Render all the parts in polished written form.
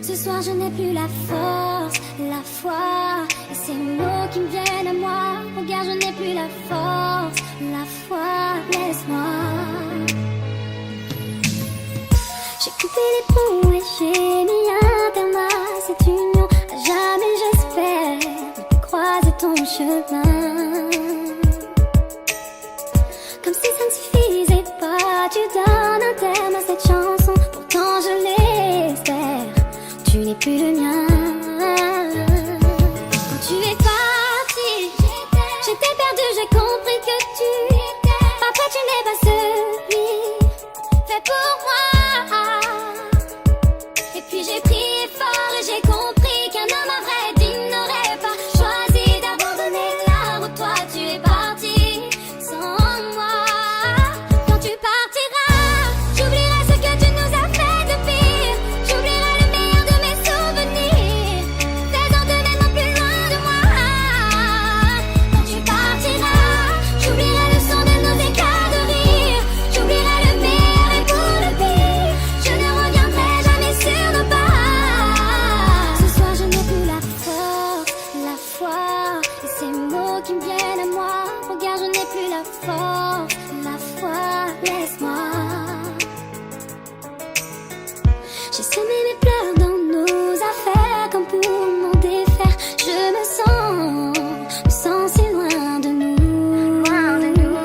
Ce soir je n'ai plus la force, la foi. Et ces mots qui me viennent à moi. Regarde, je n'ai plus la force, la foi. Laisse-moi. J'ai coupé les ponts et j'ai mis un terme à cette union. À jamais j'espère ne plus croiser ton chemin. Comme si ça ne suffisait pas, tu donnes un terme à cette chanson. Pourtant je l'espère, tu n'es plus le mien. Quand tu es parti, j'étais perdue, j'ai compris que tu après tu n'es pas celui fait pour moi. Et puis j'ai prié fort et j'ai compris qu'un homme à vrai digne n'aurait pas choisi d'abandonner là où toi tu es parti sans moi. Quand tu partiras, j'oublierai ce que tu nous as fait de pire. J'oublierai le meilleur de mes souvenirs, faisant de même au plus loin de moi. Quand tu partiras, j'oublierai le son de nos éclats de rire. J'oublierai le meilleur et pour le pire, je ne reviendrai jamais sur nos pas. Ce soir je n'ai plus la force, la foi. Et ces mots qui me viennent à moi. Regarde, je n'ai plus la force, la foi. Laisse-moi. J'ai semé mes pleurs dans nos affaires comme pour m'en défaire. Je me sens si loin de nous. Loin de nous.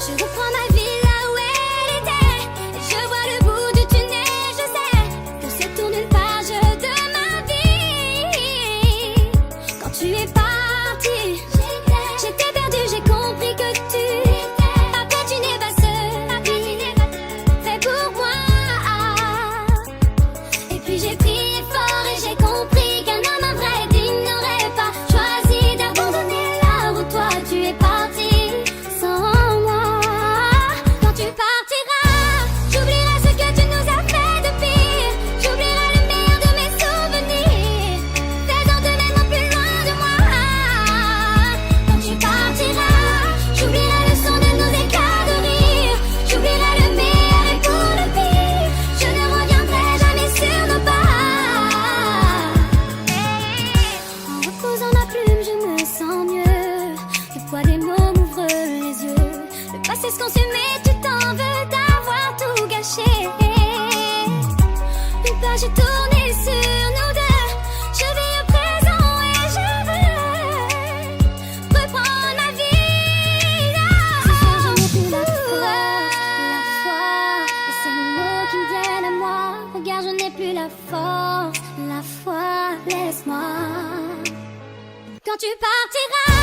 Je reprends ma vie là où elle était. Et je vois le bout du tunnel. Je sais que c'est tourne une page de ma vie. Quand tu es parti, j'étais perdue, j'ai compris que tu après tu n'es pas celui fait pour moi. Et puis j'ai prié fort et j'ai compris qu'un homme à vrai digne n'aurait pas choisi d'abandonner là où toi tu es parti sans moi. Quand tu partiras, j'oublierai ce que tu nous as fait de pire. J'oublierai le meilleur de mes souvenirs, faisant de même au plus loin de moi. Quand tu partiras, j'oublierai le son de nos éclats de rire. J'oublierai le meilleur et pour le pire, je ne reviendrai jamais sur nos pas. En reposant ma plume, je me sens mieux. Le poids des mots m'ouvre les yeux. Le passé se consume et tu t'en veux d'avoir tout gâché. Une page est tournée sur nous deux. Je vis au présent et je veux reprendre ma vie. Ce soir je n'ai plus la foi. Et ces mots qui me viennent à moi. Regarde, je n'ai plus la force, la foi. Laisse-moi. Quand tu partiras,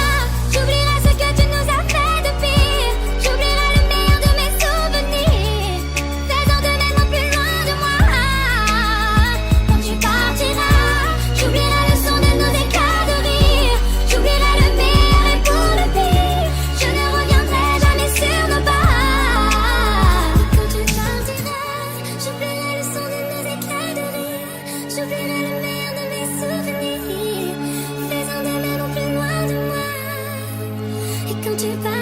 j'oublierai ce que tu nous as fait de pire. J'oublierai le meilleur de mes souvenirs, faisant de même au plus loin de moi. Quand tu partiras, j'oublierai le son de nos éclats de rire. J'oublierai le meilleur et pour le pire, je ne reviendrai jamais sur nos pas. Quand tu partiras, j'oublierai le son de nos éclats de rire. J'oublierai le meilleur de mes souvenirs, faisant de même au plus loin de moi. Et quand tu partiras,